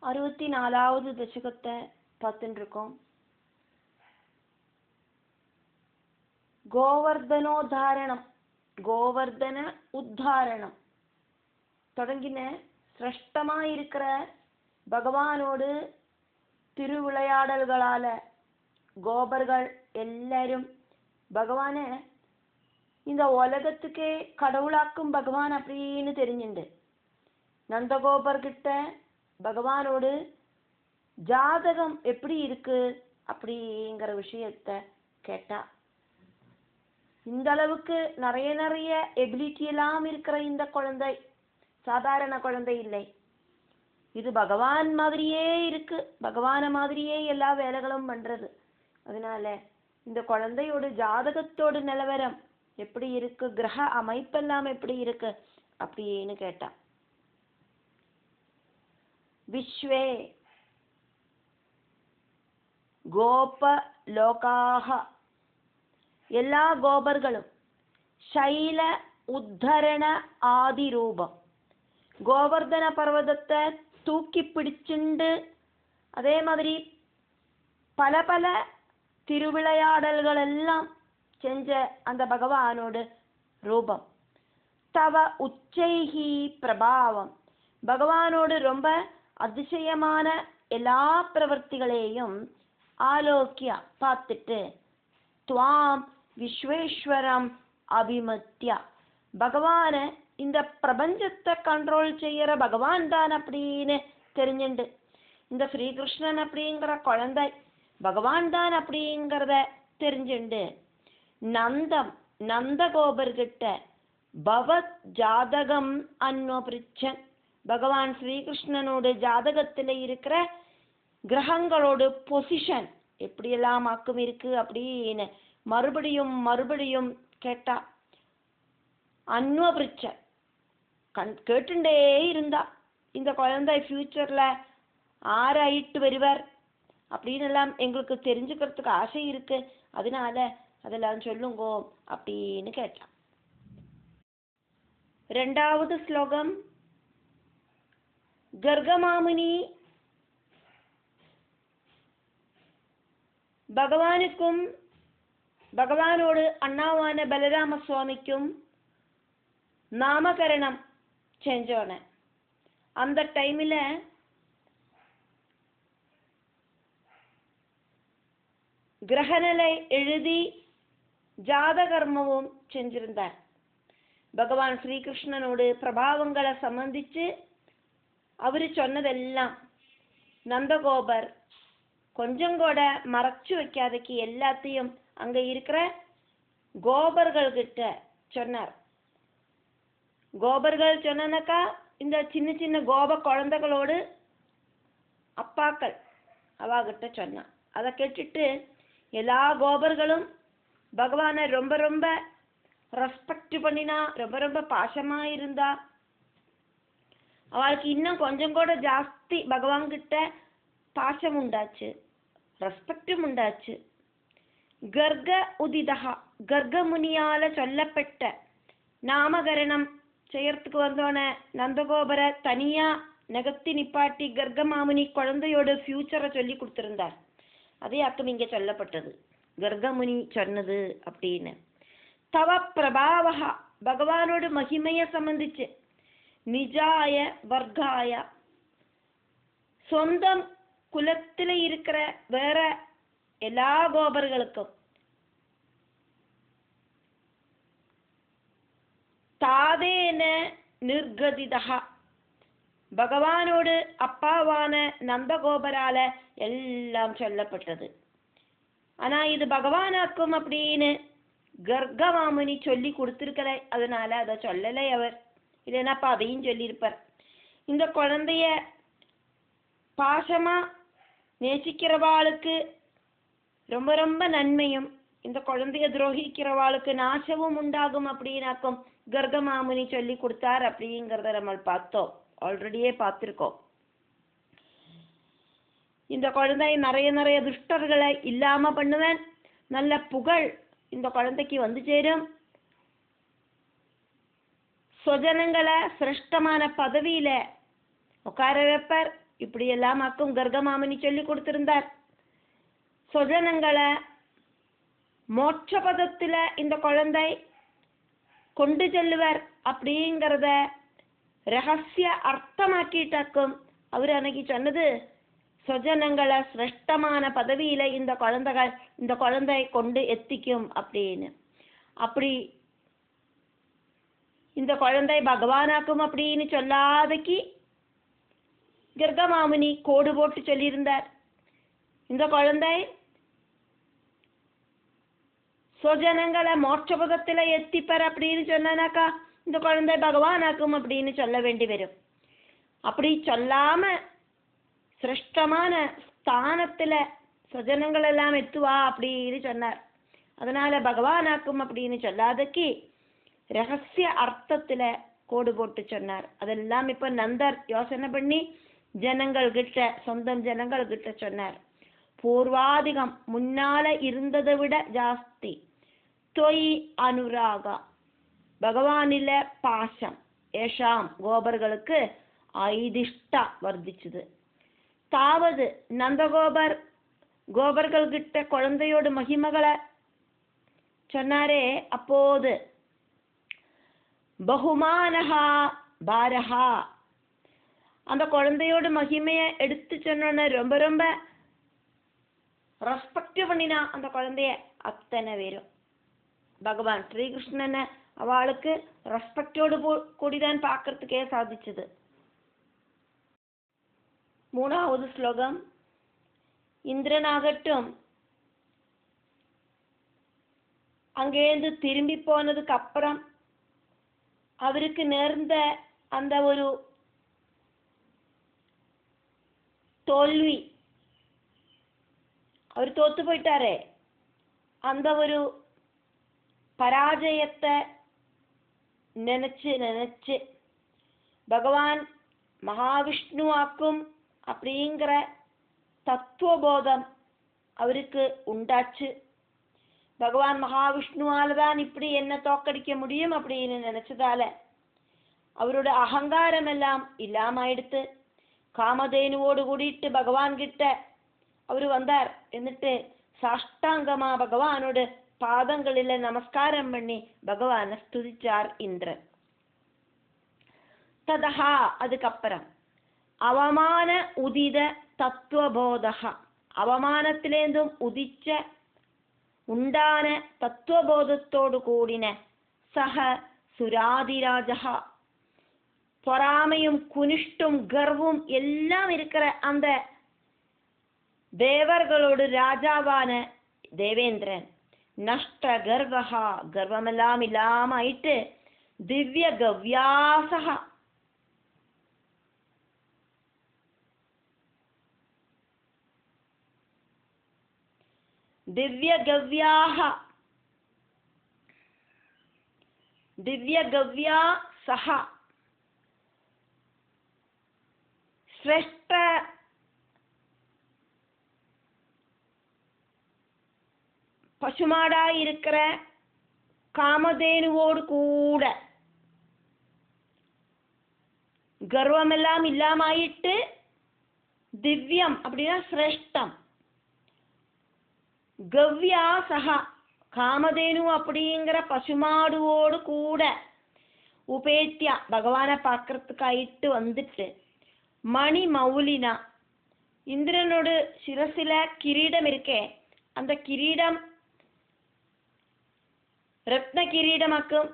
64வது தசகத்தை பார்த்துட்டு இருக்கோம். கோவர்தனோத்தாரணம், கோவர்தன உத்தாரணம் தொடங்கின சிரஷ்டமா இருக்கிற பகவானோடு திருவிளையாடல்களால கோபர்கள் எல்லாரும் பகவானை இந்த உலகத்துக்கே கடவுளாக்கும் பகவான் அப்படின்னு தெரிஞ்சுண்டு நந்தகோபர்கிட்ட பகவானோடு ஜாதகம் எப்படி இருக்கு அப்படிங்கிற விஷயத்த கேட்டா. இந்த அளவுக்கு நிறைய எபிலிட்டி எல்லாம் இருக்கிற இந்த குழந்தை சாதாரண குழந்தை இல்லை. இது பகவான் மாதிரியே இருக்கு, பகவான மாதிரியே எல்லா வேலைகளும் பண்றது. அதனால இந்த குழந்தையோட ஜாதகத்தோட நிலவரம் எப்படி இருக்கு, கிரக அமைப்பெல்லாம் எப்படி இருக்கு அப்படின்னு கேட்டா. விஸ்வே கோப லோகாக, எல்லா கோபர்களும் சைல உத்தரண ஆதி ரூபம், கோவர்தன பர்வதத்தை தூக்கி பிடிச்சுண்டு அதே மாதிரி பல பல திருவிளையாடல்கள் எல்லாம் செஞ்ச அந்த பகவானோட ரூபம். தவ உச்சைஹி பிரபாவம், பகவானோடு ரொம்ப அதிசயமான எல்லா பிரவர்த்திகளையும் ஆலோக்கியா பார்த்துட்டு துவாம் விஸ்வேஸ்வரம் அபிமத்யா, பகவான இந்த பிரபஞ்சத்தை கண்ட்ரோல் செய்யற பகவான் தான் அப்படின்னு தெரிஞ்சுண்டு இந்த ஸ்ரீகிருஷ்ணன் அப்படிங்கிற குழந்தை பகவான் தான் அப்படிங்கிறத தெரிஞ்சுண்டு நந்தகோபர்கிட்ட பவத் ஜாதகம் அன்வபிருச்சன், பகவான் ஸ்ரீகிருஷ்ணனோட ஜாதகத்துல இருக்கிற கிரகங்களோட பொசிஷன் எப்படியெல்லாம் ஆக்கம் இருக்கு அப்படின்னு மறுபடியும் கேட்டா. அன்வபிருச்சன் கேட்டுண்டே இருந்தா இந்த குழந்தை ஃபியூச்சர்ல ஆராயிட்டு வருவர் அப்படின்னு எல்லாம் எங்களுக்கு தெரிஞ்சுக்கிறதுக்கு ஆசை இருக்கு, அதனால அதெல்லாம் சொல்லுங்கோ அப்படின்னு கேட்டான். 2வது ஸ்லோகம். கர்கமாமுனி பகவானுக்கும் பகவானோடு அண்ணாவான பலராம சுவாமிக்கும் நாமகரணம் செஞ்சோன அந்த டைம்ல கிரகநிலை எழுதி ஜாதகர்மமும் செஞ்சிருந்தார். பகவான் ஸ்ரீகிருஷ்ணனோடு பிரபாவங்களை சம்பந்திச்சு அவரு சொன்னதெல்லாம் நந்தகோபர் கொஞ்சம் கூட மறைச்சு வைக்காதக்கு எல்லாத்தையும் அங்க இருக்கிற கோபர்கள் கிட்ட சொன்னார். கோபர்கள் சொன்னாக்கா இந்த சின்ன சின்ன கோப குழந்தைகளோடு அப்பாக்கள் அவாகிட்ட சொன்னான். அதை கேட்டுட்டு எல்லா கோபர்களும் பகவானை ரொம்ப ரெஸ்பெக்ட் பண்ணினா, ரொம்ப பாசமா இருந்தா. அவளுக்கு இன்னும் கொஞ்சம் கூட ஜாஸ்தி பகவான் கிட்ட பாசம் உண்டாச்சு, ரெஸ்பெக்டும் உண்டாச்சு. கர்க உதிதா, கர்க முனியால சொல்லப்பட்ட நாமகரணம் செய்யறதுக்கு வந்தோன நந்தகோபரை தனியா நகர்த்தி நிப்பாட்டி கர்கமாமுனி குழந்தையோட ஃபியூச்சரை சொல்லி கொடுத்திருந்தார். அதே அக்கம் இங்க சொல்லப்பட்டது, கர்கமுனி சொன்னது அப்படின்னு. தவ பிரபாவா, பகவானோட மகிமைய சம்பந்திச்சு. நிஜாய வர்க்காய, சொந்தம் குலத்துல இருக்கிற வேற எல்லா கோபர்களுக்கும். தாதேன நிர்கதிதா, பகவானோடு அப்பாவான நந்தகோபரால எல்லாம் சொல்லப்பட்டது. ஆனா இது பகவானாக்கும் அப்படின்னு கர்கமாமுனி சொல்லி கொடுத்திருக்கல, அதனால அதை சொல்லலை அவர். இல்லைன்னா அப்ப அதையும் சொல்லியிருப்பார். இந்த குழந்தைய பாசமா நேசிக்கிறவாளுக்கு ரொம்ப நன்மையும், இந்த குழந்தைய துரோகிக்கிறவாளுக்கு நாசமும் உண்டாகும் அப்படின்னாக்கும் கர்கமாமுனி சொல்லி கொடுத்தார் அப்படிங்கிறத நம்ம பார்த்தோம், ஆல்ரெடியே பார்த்திருக்கோம். இந்த குழந்தை நிறைய துஷ்டர்களை இல்லாம பண்ணுவேன், நல்ல புகழ் இந்த குழந்தைக்கு வந்து சேரும், சுஜனங்களை சிரேஷ்டமான பதவியில உட்கார வைப்பர், இப்படியெல்லாம் அக்கும் கர்கமாமுனி சொல்லி கொடுத்திருந்தார். சுஜனங்களை மோட்ச பதத்துல இந்த குழந்தை கொண்டு செல்லுவர் அப்படிங்கிறத ரகசிய அர்த்தமாக்கிட்டாக்கும் அவர் அன்னைக்கு சொன்னது, சுஜனங்களை சிரேஷ்டமான பதவியில இந்த குழந்தை கொண்டு எத்திக்கும் அப்படின்னு. அப்படி இந்த குழந்தை பகவானாக்கும் அப்படின்னு சொல்லாதக்கு கர்கமாமுனி கோடு போட்டு சொல்லியிருந்தார். இந்த குழந்தை சுஜனங்களை மோட்சபதத்துல எத்திப்பர் அப்படின்னு சொன்னாக்கா இந்த குழந்தை பகவானாக்கும் அப்படின்னு சொல்ல வேண்டி வரும். அப்படி சொல்லாம சிரேஷ்டமான ஸ்தானத்துல சுஜனங்கள் எல்லாம் எத்துவா அப்படின்னு சொன்னார். அதனால பகவானாக்கும் அப்படின்னு சொல்லாதக்கு ரகசிய அர்த்தத்துல கோடு போட்டு சொன்னார். அதெல்லாம் இப்ப நந்தர் யோசனை பண்ணி ஜனங்கள் கிட்ட, சொந்தம் ஜனங்கள் கிட்ட சொன்னார். பூர்வாதிகம் முன்னால இருந்ததை விட ஜாஸ்தி தொய் அனுராகா பகவானில பாசம் ஏஷாம் கோபர்களுக்கு ஐதிஷ்டா வர்த்திச்சுது. தாவது நந்தகோபர் கோபர்கள் கிட்ட குழந்தையோட மகிமைகளை சொன்னாரே, அப்போது பகுமானஹா பாரஹா அந்த குழந்தையோட மகிமையை எடுத்து சொன்ன ரொம்ப ரொம்ப ரெஸ்பெக்ட் பண்ணினா அந்த குழந்தைய அத்தனை பேரும். பகவான் ஸ்ரீகிருஷ்ணனை அவளுக்கு ரெஸ்பெக்டோடு கூடிதான் பார்க்கறதுக்கே சாதிச்சது. 3வது ஸ்லோகம். இந்திரனாகட்டும் அங்கேருந்து திரும்பி போனதுக்கு அப்புறம் அவருக்கு நேர்ந்த அந்த ஒரு தோல்வி, அவர் தோத்து போயிட்டாரே, அந்த ஒரு பராஜயத்தை நினைச்சு பகவான் மகாவிஷ்ணுவாக்கும் அப்படிங்கிற தத்துவபோதம் அவருக்கு உண்டாச்சு. பகவான் மகாவிஷ்ணுவால தான் இப்படி என்ன தோக்கடிக்க முடியும் அப்படின்னு நினைச்சதால அவரோட அகங்காரம் எல்லாம் இல்லாம ஆயிடுத்து. காமதேனுவோடு கூடிட்டு பகவான் கிட்ட அவரு வந்தார். എന്നിട്ട് சாஷ்டாங்கமா பகவானோட பாதங்களில நமஸ்காரம் பண்ணி பகவானை ஸ்துதிச்சார் இந்திரன். ததஹா அதுக்கப்புறம் அவமான உதித தத்துவபோதகா அவமானத்திலேந்தும் உதிச்ச உண்டான தத்துவபோதத்தோடு கூடின சக சுராதிராஜா பொறாமையும் குனிஷ்டும் கர்வும் எல்லாம் இருக்கிற அந்த தேவர்களோடு ராஜாவான தேவேந்திரன் நஷ்ட கர்வஹா கர்வமெல்லாம் இல்லாம ஆயிட்டு திவ்ய கவ்யாசகா திவ்ய கவ்யா சஹ சிரேஷ்ட பசுமாடா இருக்கிற காமதேனுவோடு கூட கர்வமெல்லாம் இல்லாம ஆயிட்டு திவ்யம் அப்படின்னா சிரேஷ்டம் கவ்யா சஹா காமதேனு அப்படிங்கிற பசுமாடுவோடு கூட உபேத்தியா பகவானை பார்க்கறதுக்காயிட்டு வந்துட்டு மணி மௌலினா இந்திரனோடு சிரசில கிரீடம் இருக்கே அந்த கிரீடம் ரத்ன கிரீடமாக்கும்.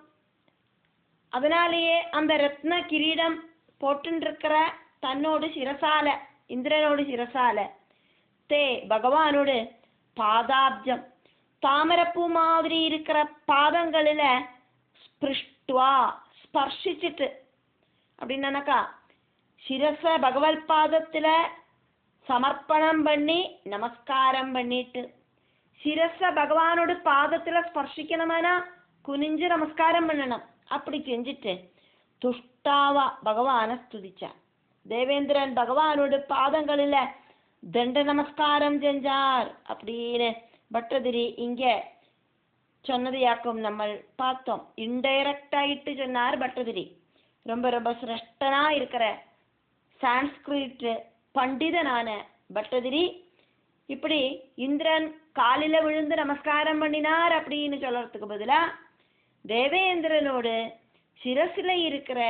அதனாலேயே அந்த ரத்ன கிரீடம் போட்டுருக்கிற தன்னோடு சிரசால இந்திரனோடு சிரசால தே பகவானோடு பாதாப்ஜம் தாமரப்பூ மாதிரி இருக்கிற பாதங்களில ஸ்பிருஷ்டுவா ஸ்பர்ஷிச்சுட்டு அப்படின்னாக்கா சிரச பகவத் பாதத்துல சமர்ப்பணம் பண்ணி நமஸ்காரம் பண்ணிட்டு சிரச பகவானோட பாதத்துல ஸ்பர்ஷிக்கணுமானா குனிஞ்சு நமஸ்காரம் பண்ணணும். அப்படி செஞ்சுட்டு துஷ்டாவா பகவானை ஸ்துதிச்சார். தேவேந்திரன் பகவானோட பாதங்களில தண்ட நமஸ்காரம் செஞ்சார் அப்படின்னு பட்டதிரி இங்க சொன்னதையாக்கும் நம்ம பார்த்தோம். இன்டைரக்ட் ஆயிட்டு சொன்னார் பட்டதிரி. ரொம்ப ரொம்ப சிரேஷ்டனா இருக்கிற சான்ஸ்கிரிட் பண்டிதனான பட்டதிரி இப்படி இந்திரன் காலில விழுந்து நமஸ்காரம் பண்ணினார் அப்படின்னு சொல்றதுக்கு பதிலா தேவேந்திரனோடு சிரசுல இருக்கிற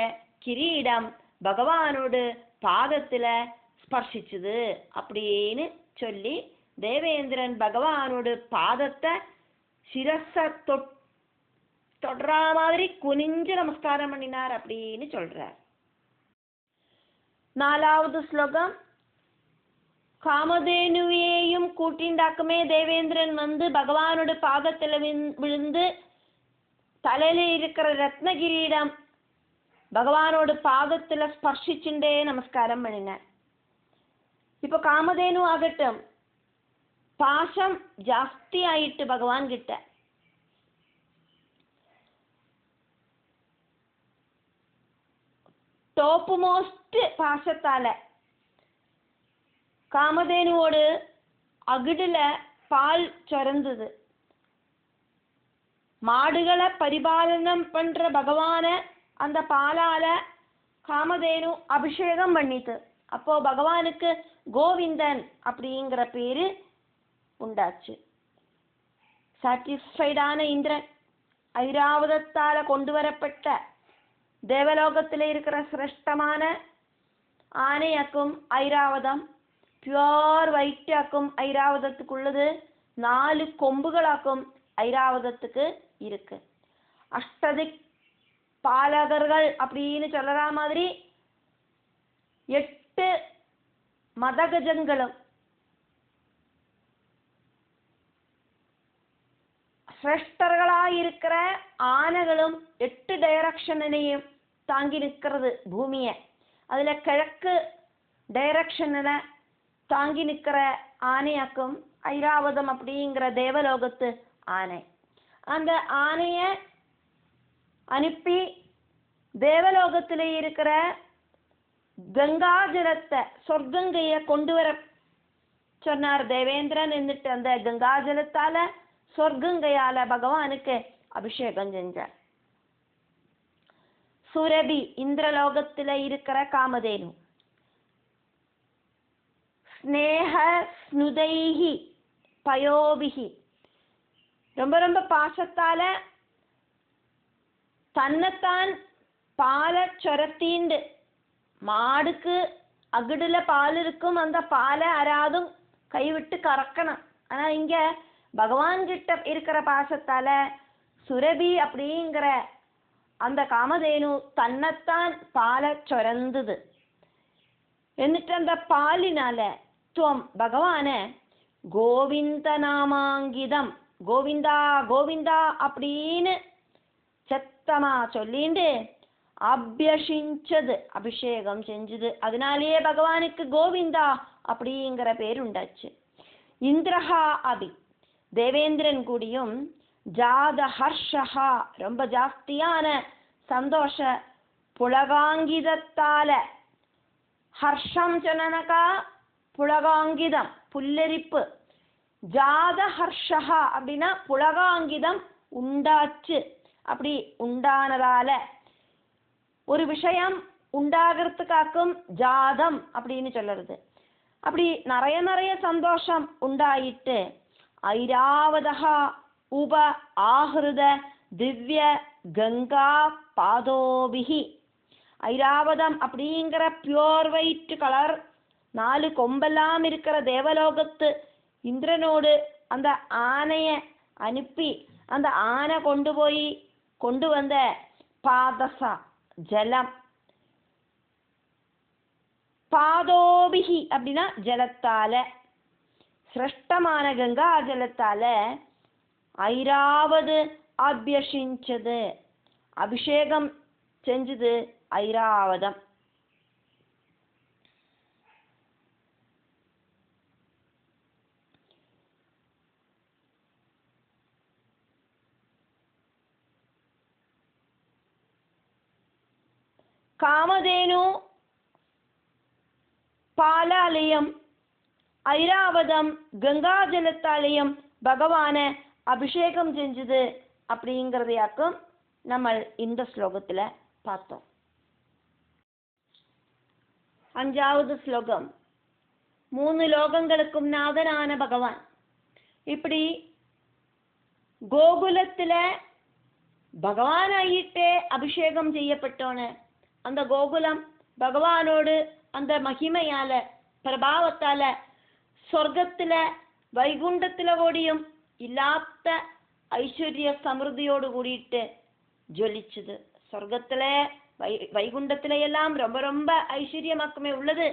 கிரீடம் பகவானோடு பாதத்துல ஸ்பர்சிச்சுது அப்படின்னு சொல்லி தேவேந்திரன் பகவானோடு பாதத்தை சிரஸ தொடுற மாதிரி குனிஞ்சு நமஸ்காரம் பண்ணினார் அப்படின்னு சொல்றார். 4வது ஸ்லோகம். காமதேனுவையும் கூட்டிண்டாக்குமே தேவேந்திரன் வந்து பகவானோட பாதத்துல விழுந்து தலையில இருக்கிற ரத்ன கிரீடம் பகவானோட பாதத்துல ஸ்பர்சிச்சுண்டே நமஸ்காரம் பண்ணினார். இப்போ காமதேனு ஆகட்டும், பாசம் ஜாஸ்தி ஆயிட்டு பகவான் கிட்ட. டாப் மோஸ்ட் பாசத்தால காமதேனுவோடு அகிடுல பால் சுரந்தது. மாடுகளை பரிபாலனம் பண்ற பகவான அந்த பாலால காமதேனு அபிஷேகம் பண்ணிட்டு, அப்போ பகவானுக்கு கோவிந்தன் அப்படிங்கிற பேரு உண்டாச்சு. சாட்டிஸ்ஃபைடான இந்திரன் ஐராவதத்தால கொண்டு வரப்பட்ட தேவலோகத்தில் இருக்கிற சிரேஷ்டமான ஆனையாக்கும் ஐராவதம், பியோர் ஒயிட்டாக்கும் ஐராவதத்துக்குள்ளது, 4 கொம்புகளாக்கும் ஐராவதத்துக்கு இருக்கு. அஷ்டதிக் பாலகர்கள் அப்படின்னு சொல்ற மாதிரி 8 மதகஜங்களும் சிரேஷ்டர்களாயிருக்கிற ஆனைகளும் 8 டைரக்ஷனையும் தாங்கி நிற்கிறது பூமியை. அதுல கிழக்கு டைரக்ஷன்ல தாங்கி நிற்கிற ஆனையாக்கும் ஐராவதம் அப்படிங்கிற தேவலோகத்து ஆனை. அந்த ஆனைய அனுப்பி தேவலோகத்திலே இருக்கிற கங்கா ஜலத்தை சொர்க்கங்கைய கொண்டு வர சொன்னார் தேவேந்திரன். എന്നിട്ട് அந்த கங்கா ஜலத்தால சொர்க்கங்கையால பகவானுக்கு அபிஷேகம் செஞ்சார். சுரபி இந்திரலோகத்தில இருக்கிற காமதேனு ஸ்நேக ஸ்னுதைஹி பயோபிஹி ரொம்ப ரொம்ப பாசத்தால தன்னைத்தான் பாலை சொரத்தீண்டு, மாடுக்கு அகிடுல பால் இருக்கும், அந்த பாலை அராதும் கைவிட்டு கறக்கணும். ஆனா இங்க பகவான் கிட்ட இருக்கிற பாசத்தால சுரபி அப்படிங்கிற அந்த காமதேனு தன்னைத்தான் பாலை சொரந்தது. എന്നിട്ട് அந்த பாலினால துவம் பகவான கோவிந்த நாமாங்கிதம் கோவிந்தா கோவிந்தா அப்படின்னு சத்தமா சொல்லிண்டு அபியஷிஞ்சது அபிஷேகம் செஞ்சது. அதனாலேயே பகவானுக்கு கோவிந்தா அப்படிங்கிற பேர் உண்டாச்சு. இந்திரஹா அபி தேவேந்திரன் கூடியும் ஜாத ஹர்ஷஹா ரொம்ப ஜாஸ்தியான சந்தோஷ புலகாங்கிதத்தால, ஹர்ஷம் சொன்னனக்கா புலகாங்கிதம் புல்லரிப்பு, ஜாத ஹர்ஷஹா அப்படின்னா புலகாங்கிதம் உண்டாச்சு. அப்படி உண்டானதால ஒரு விஷயம் உண்டாகிறதுக்காக்கும் ஜாதம் அப்படின்னு சொல்லுறது. அப்படி நிறைய சந்தோஷம் உண்டாயிட்டு ஐராவதஹா உப ஆஹிருத திவ்ய கங்கா பாதோபிஹி, ஐராவதம் அப்படிங்கிற பியோர் ஒயிட் கலர் 4 கொம்பெல்லாம் இருக்கிற தேவலோகத்து இந்திரனோடு அந்த ஆனைய அனுப்பி அந்த ஆனை கொண்டு வந்த பாதச ஜலம், பாதோபிஹி அப்படின்னா ஜலத்தால, சிரேஷ்டமான கங்கா ஜலத்தால ஐராவது அபியஷிஞ்சது அபிஷேகம் செஞ்சது ஐராவதம். காமதேனு பாலாலயம் ஐராவதம் கங்கா ஜலத்தாலயம் பகவான அபிஷேகம் செஞ்சது அப்படிங்கிறதையாக்கும் நம்ம இந்த ஸ்லோகத்துல பார்த்தோம். 5வது ஸ்லோகம். மூணு லோகங்களுக்கும் நாதனான பகவான். இப்படி கோகுலத்துல பகவானாயிட்டே அபிஷேகம் செய்யப்பட்டோன அந்த கோகுலம் பகவானோடு அந்த மகிமையால பிரபாவத்தால சொர்க்கத்துல வைகுண்டத்துல கூடியும் இல்லாத ஐஸ்வர்ய சமிருத்தியோடு கூடிட்டு ஜொலிச்சுது. சொர்க்கத்துல வைகுண்டத்துல எல்லாம் ரொம்ப ரொம்ப ஐஸ்வர்யமாக்குமே உள்ளது.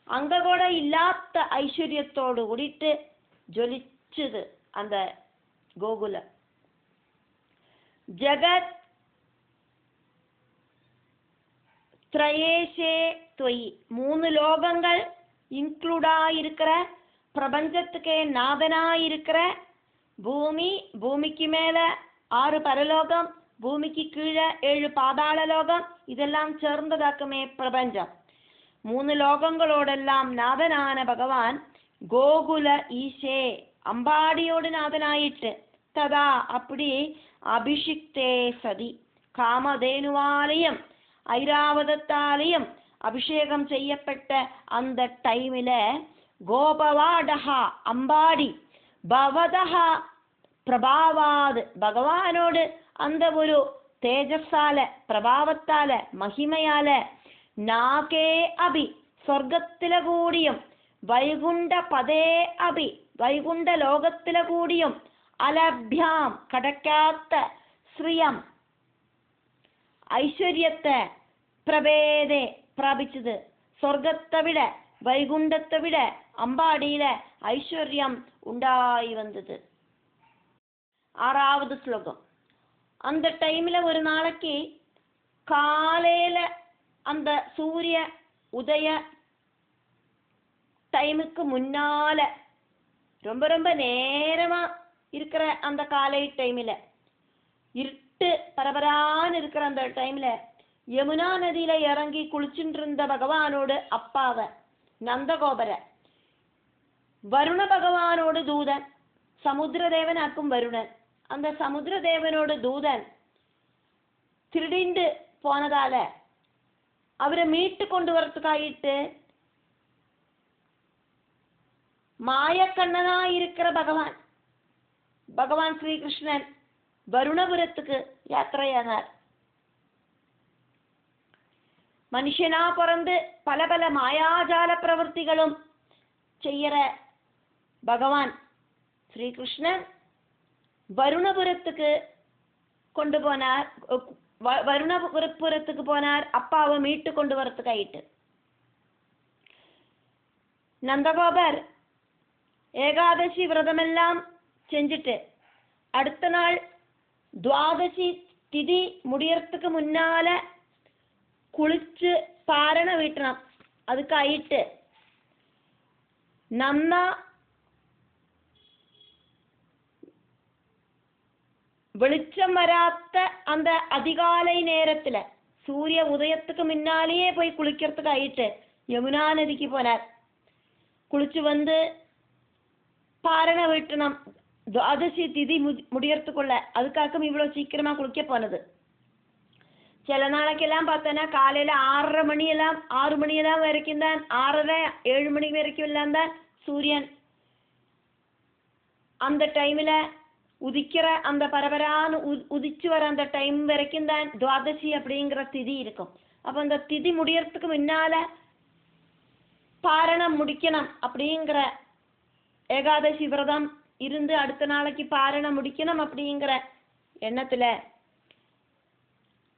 அங்க கூட இல்லாத ஐஸ்வர்யத்தோடு கூடிட்டு ஜொலிச்சுது அந்த கோகுலம். ஜகத் திரயேஷே தொய், மூணு லோகங்கள் இன்க்ளூடா இருக்கிற பிரபஞ்சத்துக்கே நாதனா இருக்கிற பூமி, பூமிக்கு மேல 6 பரலோகம், பூமிக்கு கீழே 7 பாதாள லோகம், இதெல்லாம் சேர்ந்ததாக்குமே பிரபஞ்சம். மூணு லோகங்களோடெல்லாம் நாதனான பகவான் கோகுல ஈஷே அம்பாடியோடு நாதனாயிட்டு ததா அப்படி அபிஷிக்தே சதி காமதேனுவாலயம் ஐராவதத்தாலயம் அபிஷேகம் செய்யப்பட்ட அந்த டைமில கோபவாடஹா அம்பாடி பவதஹா பிரபாவாது பகவானோடு அந்த ஒரு தேஜஸால பிரபாவத்தால மகிமையால நாகே அபி സ്വർഗത്തിലെ കൂടിയും വൈകുണ്ഠ പദേ അഭി വൈകുണ്ഠ ലോകത്തിലെ കൂടിയും അലഭ്യാം കടക്കാത്ത ശ്രിയം ഐശ്വര്യത്തെ പ്രഭേദെ പ്രാപിച്ചത്. സ്വർഗത്തെ വിட வைகுண்டத்தை விட அம்பாடியில ஐஸ்வர்யம் உண்டாய் வந்தது. 6வது ஸ்லோகம். அந்த டைம்ல ஒரு நாளைக்கு காலையில அந்த சூரிய உதய டைமுக்கு முன்னால ரொம்ப ரொம்ப நேரமா இருக்கிற அந்த காலை டைம்ல இருட்டு பரபரான்னு இருக்கிற அந்த டைம்ல யமுனா நதியில இறங்கி குளிச்சுட்டு இருந்த பகவானோடு அப்பாவ நந்தகோபர வருண பகவானோடு தூதன் சமுத்திரதேவனாக்கும் வருணன் அந்த சமுத்திரதேவனோடு தூதன் திருடிண்டு போனதால அவரை மீட்டு கொண்டு வரத்துக்காயிட்டு மாயக்கண்ணனா இருக்கிற பகவான் ஸ்ரீகிருஷ்ணன் வருணபுரத்துக்கு யாத்திரையானார். மனுஷனா பிறந்து பல பல மாயாஜால பிரவൃத்திகளும் செய்யற பகவான் ஸ்ரீகிருஷ்ணன் வருணபுரத்துக்கு கொண்டு போனார். வருணபுரத்துக்கு போனார் அப்பாவை மீட்டு கொண்டு வரத்துக்காயிட்டு. நந்தகோபர் ஏகாதசி விரதமெல்லாம் செஞ்சுட்டு அடுத்த நாள் துவாதசி திதி முடியறதுக்கு முன்னால குளிச்சு பாரண வீட்டணும். அதுக்காயிட்டு நன்னா வெளிச்சம் வராத்த அந்த அதிகாலை நேரத்துல சூரிய உதயத்துக்கு முன்னாலேயே போய் குளிக்கிறதுக்காயிட்டு யமுனா நதிக்கு போனார். குளிச்சு வந்து பாரண வீட்டணும் துவாதசி திதி முடியறதுக்குள்ள. அதுக்காக இவ்வளவு சீக்கிரமா குளிக்க போனது. சில நாளைக்கெல்லாம் பார்த்தோன்னா காலையில 6:30 மணியெல்லாம் 6 மணியெல்லாம் வரைக்கும் தான் 6:30 7 மணி வரைக்கும் எல்லாம் தான் சூரியன் அந்த டைம்ல உதிக்கிற அந்த பரபரான்னு உதிச்சு வர அந்த டைம் வரைக்கும் தான் துவாதசி அப்படிங்கிற திதி இருக்கும். அப்போ அந்த திதி முடியறதுக்கு முன்னால பாரணம் முடிக்கணும் அப்படிங்கிற ஏகாதசி விரதம் இருந்து அடுத்த நாளைக்கு பாரணம் முடிக்கணும் அப்படிங்கிற எண்ணத்துல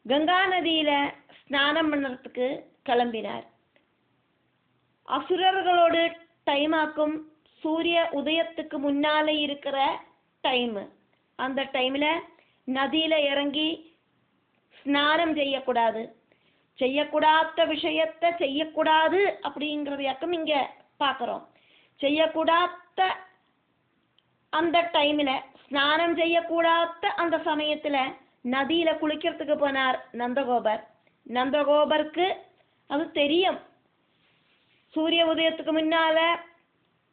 கங்கா நதியில ஸ்நானம் பண்ணுறதுக்கு கிளம்பினார். அசுரர்களோடு டைம் ஆக்கும் சூரிய உதயத்துக்கு முன்னாலே இருக்கிற டைம். அந்த டைம்ல நதியில இறங்கி ஸ்நானம் செய்யக்கூடாது. செய்யக்கூடாத விஷயத்தை செய்யக்கூடாது அப்படிங்கிறதையாக்கும் இங்க பார்க்குறோம். செய்யக்கூடாத அந்த டைம்ல ஸ்நானம் செய்யக்கூடாத அந்த சமயத்துல நதியில குளிக்கிறதுக்கு போனார் நந்தகோபர். நந்தகோபருக்கு அது தெரியும். சூரிய உதயத்துக்கு முன்னால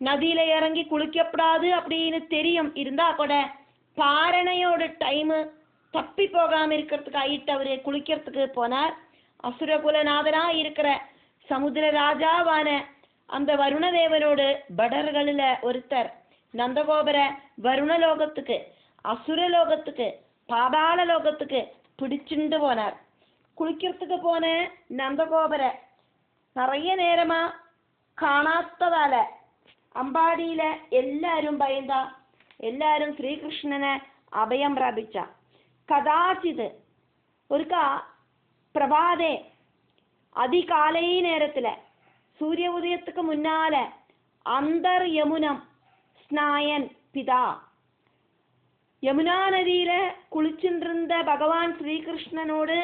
நதியில இறங்கி குளிக்கப்படாது அப்படின்னு தெரியும். இருந்தா கூட பாரணையோட டைமு தப்பி போகாம இருக்கிறதுக்கு ஆயிட்டு அவரு குளிக்கிறதுக்கு போனார். அசுரகுலநாதனா இருக்கிற சமுத்திர ராஜாவான அந்த வருணதேவனோடு படர்களில் ஒருத்தர் நந்தகோபரை வருணலோகத்துக்கு, அசுரலோகத்துக்கு, பாதாள லோகத்துக்கு பிடிச்சுண்டு போனார். குளிக்கிறதுக்கு போன நந்தகோபரை நிறைய நேரமா കാണാത്തതാല അമ്പാടിയില എല്ലാവരും ഭയന്ത, എല്ലാവരും ശ്രീകൃഷ്ണനെ അഭയം പ്രാപിച്ച. കഥാചിത് ഒരു പ്രഭാതേ அதிகாலை நேரத்தில் சூரிய உதயத்துக்கு முன்னால அந்தர் யமுனம் ஸ்நாயன் பிதா, யமுனா நதியில குளிச்சுருந்த பகவான் ஸ்ரீகிருஷ்ணனோடு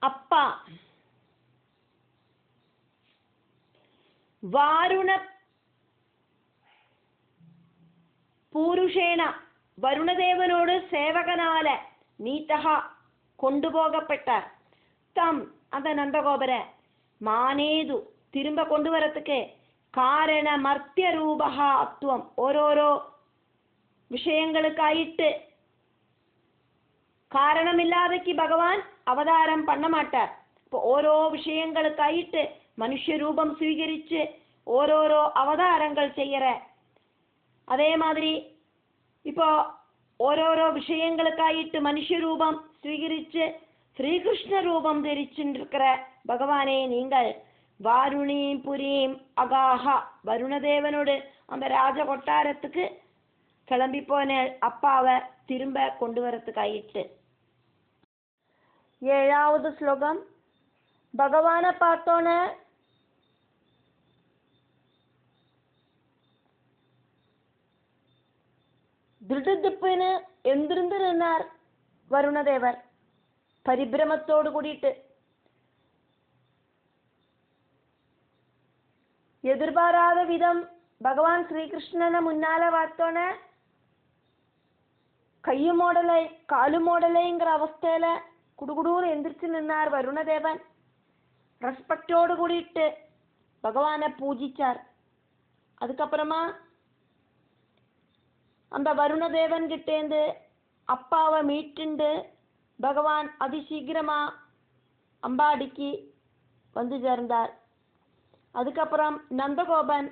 அப்பா வாருண பூருஷேன வருணதேவனோடு சேவகனால நீட்டகா கொண்டுபோகப்பட்டார். தம் அந்த நந்தகோபரை மானேது திரும்ப கொண்டு வரத்துக்கு காரண மர்த்திய ரூபகா அத்துவம், ஓரோரோ விஷயங்களுக்காயிட்டு காரணமில்லாதக்கு பகவான் அவதாரம் பண்ண மாட்டார். இப்போ ஓரோ விஷயங்களுக்காயிட்டு மனுஷ ரூபம் ஸ்வீகரித்து ஓரோரோ அவதாரங்கள் செய்யற. அதே மாதிரி இப்போ ஓரோரோ விஷயங்களுக்காயிட்டு மனுஷ ரூபம் ஸ்வீகரித்து ஸ்ரீகிருஷ்ண ரூபம் தரிச்சுருக்கிற பகவானே, நீங்கள் வாருணீம் புரீம் அகாஹா வருணதேவனோடு அந்த ராஜ கொட்டாரத்துக்கு கிளம்பி போன அப்பாவை திரும்ப கொண்டு வரத்துக்காயிட்டு. 7வது ஸ்லோகம். பகவானை பார்த்தோன்னே திருடுப்புன்னு எந்திருந்து நின்னார் வருணதேவர் பரிபிரமத்தோடு கூடிட்டு. எதிர்பாராத விதம் பகவான் ஸ்ரீகிருஷ்ணனை முன்னால பார்த்தோன்னே கையும் மோடலை காலும் மோடலைங்கிற அவஸ்தையில குடுகுடூன்னு எந்திரிச்சு நின்னார் வருணதேவன். ரெஸ்பெக்டோடு கூடிட்டு பகவானை பூஜிச்சார். அதுக்கப்புறமா அந்த வருணதேவன் கிட்டேந்து அப்பாவை மீட்டுண்டு பகவான் அதிசீக்கிரமா அம்பாடிக்கு வந்து சேர்ந்தார். அதுக்கப்புறம் நந்தகோபன்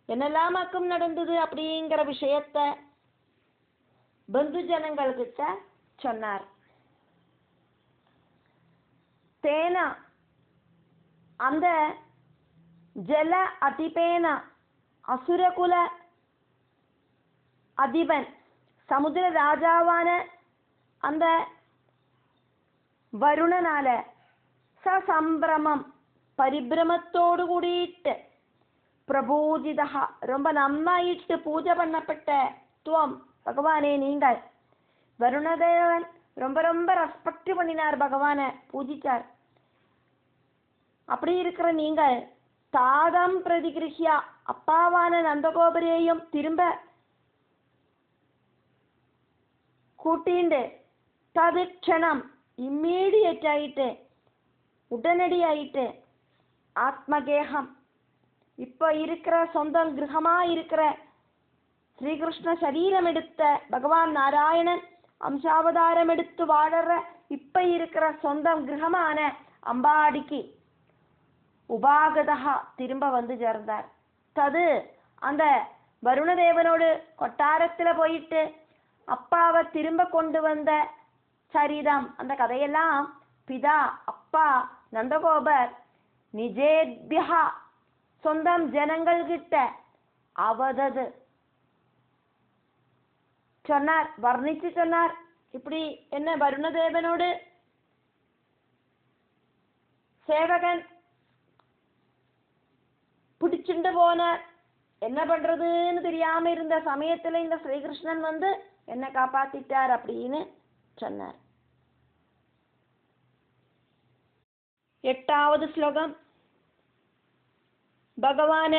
என்னெல்லாமாக்கும் நடந்தது அப்படிங்கிற விஷயத்த பந்து ஜனங்கள்கிட்ட சொன்னார். தேனா அந்த ஜல அதிபேன அசுரகுல அதிபன் சமுத்திர ராஜாவான அந்த வருணனால சசம்பிரமம் பரிபிரமத்தோடு கூடிட்டு பிரபூஜிதா ரொம்ப நன்னாயிட்டு பூஜை பண்ணப்பட்ட துவம் பகவானே, நீங்கள் வருணதேவன் ரொம்ப ரொம்ப ரெஸ்பெக்ட் பண்ணினார், பகவானை பூஜிச்சார். அப்படி இருக்கிற நீங்கள் தாதம் பிரதிகிருஹியா அப்பாவான நந்தகோபரையும் திரும்ப கூட்டிண்டு தது க்ஷணம் இம்மீடியட் ஆயிட்டு உடனடியாயிட்டு ஆத்மகேகம் இப்போ இருக்கிற சொந்தம் கிரகமா இருக்கிற ஸ்ரீகிருஷ்ண சரீரம் எடுத்த பகவான் நாராயணன் அம்சாவதாரம் எடுத்து வாழற இப்ப இருக்கிற சொந்தம் கிரகமான அம்பாடிக்கு உபாகதா திரும்ப வந்து சேர்ந்தார். தது அந்த வருணதேவனோடு கொட்டாரத்துல போயிட்டு அப்பாவை திரும்ப கொண்டு வந்த சரிதம் அந்த கதையெல்லாம் பிதா அப்பா நந்தகோபர் நிஜேபியா சொந்தம் ஜனங்கள் கிட்ட அவதது சொன்னார், வர்ணிச்சு சொன்னார். இப்படி என்ன வருணதேவனோடு சேவகன் பிடிச்சுண்டு போனார். என்ன பண்றதுன்னு தெரியாம இருந்த சமயத்துல இந்த ஸ்ரீகிருஷ்ணன் வந்து என்ன காப்பாத்திட்டார் அப்படின்னு சொன்னார். 8வது ஸ்லோகம். பகவான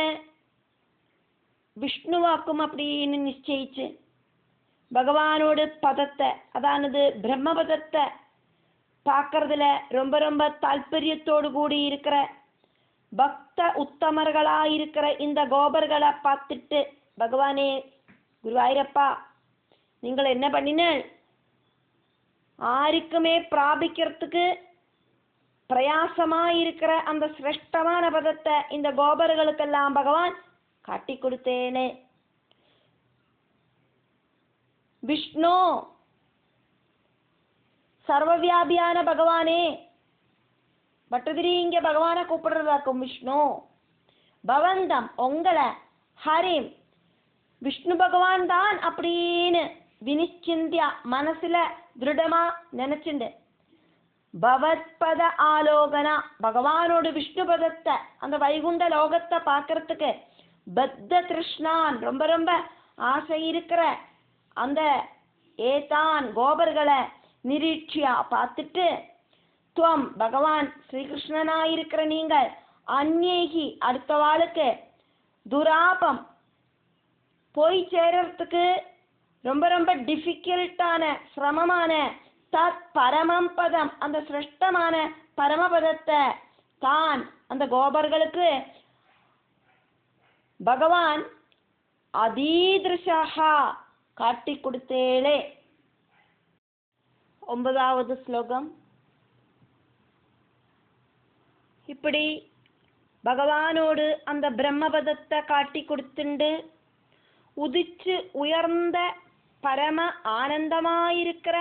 விஷ்ணுவாக்கும் அப்படின்னு நிச்சயிச்சு பகவானோட பதத்தை, அதானது பிரம்மபதத்தை பார்க்கறதுல ரொம்ப ரொம்ப தாற்பயத்தோடு கூடி இருக்கிற பக்த உத்தமர்களா இருக்கிற இந்த கோபர்களை பார்த்துட்டு, பகவானே குருவாயிரப்பா, நீங்கள் என்ன பண்ணின, ஆருக்குமே பிராபிக்கிறதுக்கு பிரயாசமாயிருக்கிற அந்த சிரேஷ்டமான பதத்தை இந்த கோபர்களுக்கெல்லாம் பகவான் காட்டி கொடுத்தேனே. விஷ்ணு சர்வவியாபியான பகவானே, பட்டதிரி இங்க பகவானை கூப்பிடுறதாக்கும். விஷ்ணு பவந்தம் உங்களை, ஹரிம் விஷ்ணு பகவான் தான் அப்படின்னு வினிச்சிந்தியா மனசுல திருடமா நினைச்சுண்டு பவத்பத ஆலோகனா பகவானோட விஷ்ணு பதத்தை அந்த வைகுண்ட லோகத்தை பார்க்கறதுக்கு பத்த கிருஷ்ணான் ரொம்ப ரொம்ப ஆசை இருக்கிற அந்த ஏதான் கோபர்களை நிரீட்சியா பார்த்துட்டு, துவம் பகவான் ஸ்ரீகிருஷ்ணனாயிருக்கிற நீங்கள் அந்நேகி அடுத்த வாளுக்கு துராபம் போய் சேரறதுக்கு ரொம்ப ரொம்ப டிஃபிகல்ட்டான சிரமமான தத் பரமம் பதம் அந்த சிரேஷ்டமான பரமபதத்தை தான் அந்த கோபர்களுக்கு பகவான் அதீதிருஷா காட்டி கொடுத்தேளே. 9வது ஸ்லோகம். இப்படி பகவானோடு அந்த பிரம்மபதத்தை காட்டி கொடுத்துண்டு உதிச்சு உயர்ந்த பரம ஆனந்தமாயிருக்கிற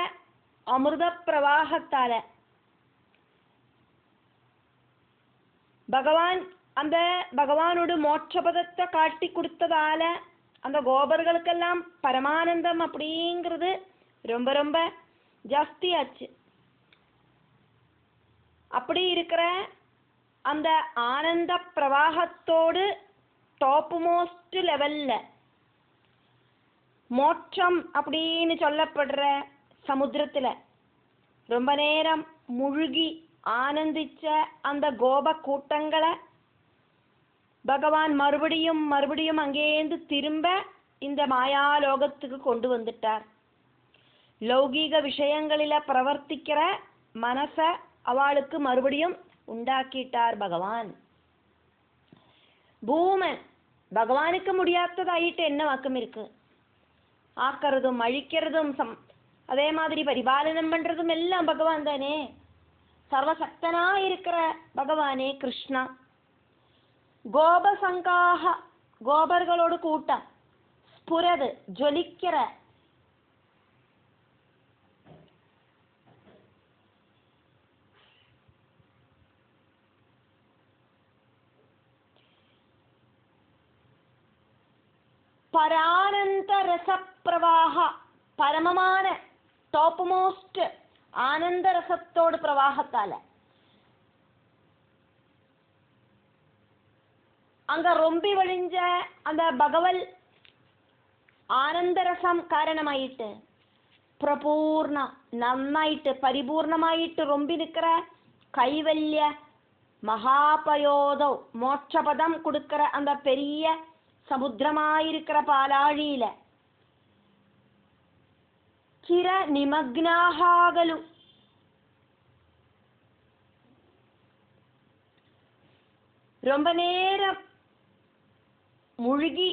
அமிர்த பிரவாகத்தால பகவான் அந்த பகவானோட மோட்சபதத்தை காட்டி கொடுத்ததால அந்த கோபர்களுக்கெல்லாம் பரமானந்தம் அப்படிங்கிறது ரொம்ப ரொம்ப ஜாஸ்தி ஆச்சு. அப்படி இருக்கிற அந்த ஆனந்த பிரவாகத்தோடு டாப் மோஸ்ட் லெவல்ல மோட்சம் அப்படின்னு சொல்லப்படுற சமுத்திரத்துல ரொம்ப நேரம் முழுகி ஆனந்திச்ச அந்த கோப கூட்டங்களை பகவான் மறுபடியும் மறுபடியும் அங்கேருந்து திரும்ப இந்த மாயாலோகத்துக்கு கொண்டு வந்துட்டார். லௌகீக விஷயங்களில பிரவர்த்திக்கிற மனச அவளுக்கு மறுபடியும் உண்டாக்கிட்டார் பகவான். பூமன் பகவானுக்கு முடியாததாயிட்டு என்ன வாக்கம் இருக்கு? ஆக்கிறதும் அழிக்கிறதும் அதே மாதிரி பரிபாலனம் பண்றதும் எல்லாம் பகவான் தானே. சர்வசக்தனா இருக்கிற பகவானே கிருஷ்ணா. கோபசங்காக கோபர்களோடு கூட்டம் ஸ்புரது ஜொலிக்கிற பரானந்த ரசப்பிரவாக பரமமான டாப் மோஸ்ட் ஆனந்த ரசத்தோடு பிரவாகத்தால அங்க ரொம்பி வழிஞ்ச அந்த பகவல் ஆனந்த ரசம் காரணமாயிட்டு பிரபூர்ண நன்னாயிட்டு பரிபூர்ணமாயிட்டு ரொம்பி நிற்கிற கைவல்ய மகாபயோதோ மோட்சபதம் கொடுக்கிற அந்த பெரிய சமுத்திரமாயிருக்கிற பாலாழியில ಚಿರ ನಿಮಗ್ನಾಗಲು ரொம்ப நேரம் முழுகி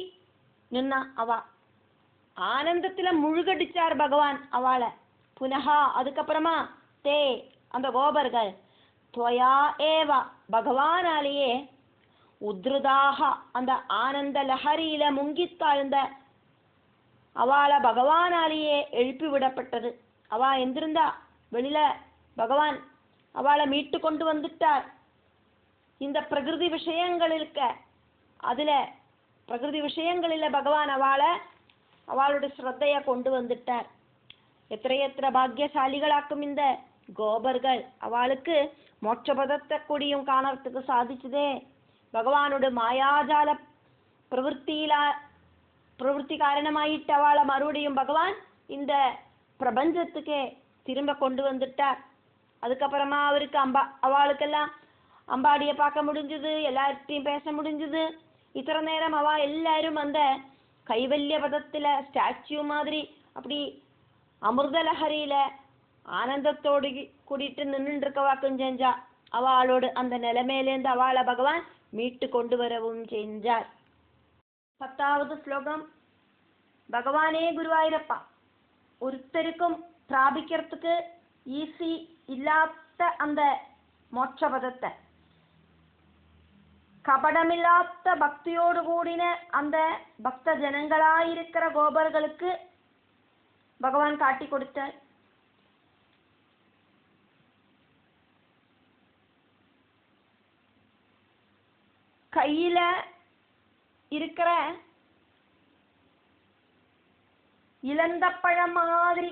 நின்னா அவ ஆனந்தத்துல முழுகடிச்சார் பகவான் அவளை. புனகா அதுக்கப்புறமா தே அந்த கோபர்கள் துவயா ஏவ பகவானாலேயே உத்ருதாக அந்த ஆனந்த லஹரியில முங்கித்தாழ்ந்த அவளை பகவானாலேயே எழுப்பி விடப்பட்டது. அவ எந்திருந்தா வெளியில பகவான் அவளை மீட்டு கொண்டு வந்துட்டார். இந்த பிரகிருதி விஷயங்களில் அதுல பிரகிருதி விஷயங்களில பகவான் அவளுடைய ஸ்ரத்தைய கொண்டு வந்துட்டார். எத்தனை பாக்கியசாலிகளாக்கும் இந்த கோபர்கள். அவளுக்கு மோட்சபதத்தை கூடியும் காணறதுக்கு சாதிச்சுதே. பகவானோட மாயாஜால பிரவൃத்தி காரணமாயிட்டு அவளை மறுபடியும் பகவான் இந்த பிரபஞ்சத்துக்கே திரும்ப கொண்டு வந்துட்டார். அதுக்கப்புறமா அவருக்கு அவளுக்கெல்லாம் அம்பாடியை பார்க்க முடிஞ்சது, எல்லார்ட்டையும் பேச முடிஞ்சது. இத்தனை நேரம் அவ எல்லாரும் அந்த கைவல்ய பதத்துல ஸ்டாச்சு மாதிரி அப்படி அமிர்தலஹரியில ஆனந்தத்தோடு கூட்டிட்டு நின்றுட்டு இருக்கவாக்கும் செஞ்சா. அவளோடு அந்த நிலைமையிலேருந்து அவளை பகவான் மீட்டு கொண்டு வரவும் செஞ்சார். 10வது ஸ்லோகம். பகவானே குருவாயிரப்பா, ஒருத்தருக்கும் பிராபிக்கிறதுக்கு ஈஸி இல்லாத அந்த மோட்சபதத்தை. கபடமில்லாத பக்தியோடு கூடின அந்த பக்த ஜனங்களாயிருக்கிற கோபர்களுக்கு பகவான் காட்டி கொடுத்தார். கையில இருக்கிற இழந்த பழம் மாதிரி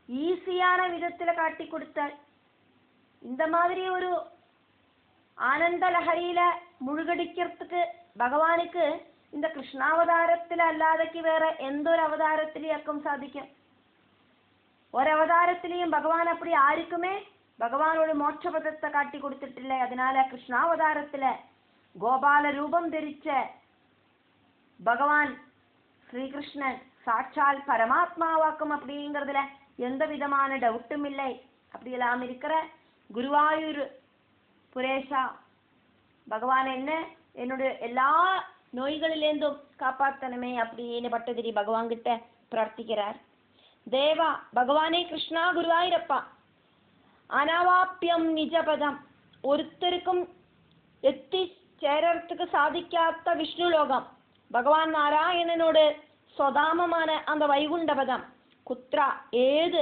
ஈஸியான விதத்துல காட்டி கொடுத்தார். இந்த மாதிரி ஒரு ஆனந்த லஹரியில முழுகடிக்கிறதுக்கு பகவானுக்கு இந்த கிருஷ்ணாவதாரத்துல അല്ലാതെക്ക് വേറെ എന്തൊരു അവതാരത്തിലേക്കും സാധിക്കും. ഒരവതാരത്തിലെയും ഭഗവാൻ அப்படி ആർക്കുമേ ഭഗവാനോട് മോക്ഷപദത്തെ കാട്ടി കൊടുത്തിട്ടില്ല. അതിനാൽ കൃഷ്ണാവതാരത്തിലെ ഗോപാല രൂപം ധരിച്ച ഭഗവാൻ ശ്രീകൃഷ്ണൻ சாட்சால் பரமாத்மாவாக்கும் அப்படிங்கிறதுல எந்த விதமான டவுட்டும் இல்லை. அப்படியெல்லாம் இருக்கிற குருவாயூர் புரேஷா பகவான் என்னுடைய எல்லா நோய்களிலேருந்தும் காப்பாத்தனமே அப்படின்னு பட்டதிரி பகவான் கிட்ட பிரார்த்திக்கிறார். தேவா பகவானே கிருஷ்ணா குருவாயூரப்பா, அனவாப்பியம் நிஜபதம், ஒருத்தருக்கும் எத்திச்சேரத்துக்கு சாதிக்காத விஷ்ணு லோகம் பகவான் நாராயணனோடு സ്വധാമமான அந்த வைகுண்டபதம் குத்ரா ஏது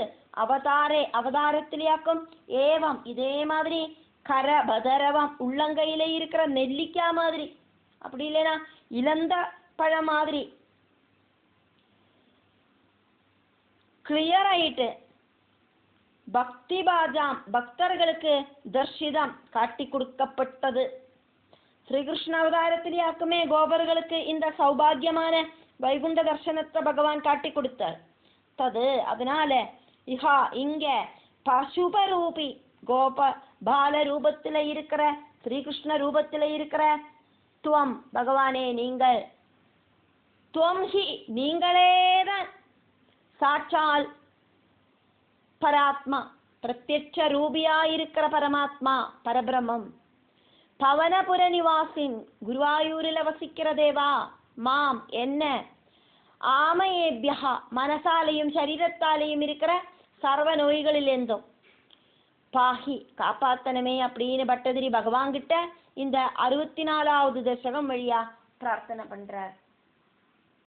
அவதாரத்திலேயாக்கும் ஏவம் இதே மாதிரி கரபதரவம் உள்ளங்கையில இருக்கிற நெல்லிக்கா மாதிரி, அப்படி இல்லைனா இளந்த பழம் மாதிரி கிளியர் ஆயிட்டு பக்தி பாஜாம் பக்தர்களுக்கு தர்ஷிதம் காட்டி கொடுக்கப்பட்டது. ஸ்ரீகிருஷ்ண அவதாரத்திலேயாக்குமே கோபர்களுக்கு இந்த சௌபாகியமான வைகுண்ட தர்சனத்தை பகவான் காட்டி கொடுத்தார். தது அதனால இஹா இங்க பசுபரூபி கோப பால ரூபத்துல இருக்கிற ஸ்ரீகிருஷ்ண ரூபத்துல இருக்கிற துவம் பகவானே நீங்கள், துவம் ஹி நீங்களேதான் சாட்சால் பராத்மா பிரத்யட்ச ரூபியாயிருக்கிற பரமாத்மா பரபிரம்மம். பவனபுர நிவாசின் குருவாயூரில் வசிக்கிற தேவா மாம் என்ன ஆமயேபியா மனசாலையும் சரீரத்தாலையும் இருக்கிற சர்வ நோய்களிலேருந்தும் பாஹி காப்பாத்தனமே அப்படின்னு பட்டதிரி பகவான் கிட்ட இந்த 64வது தசகம் வழியா பிரார்த்தனை பண்றார்.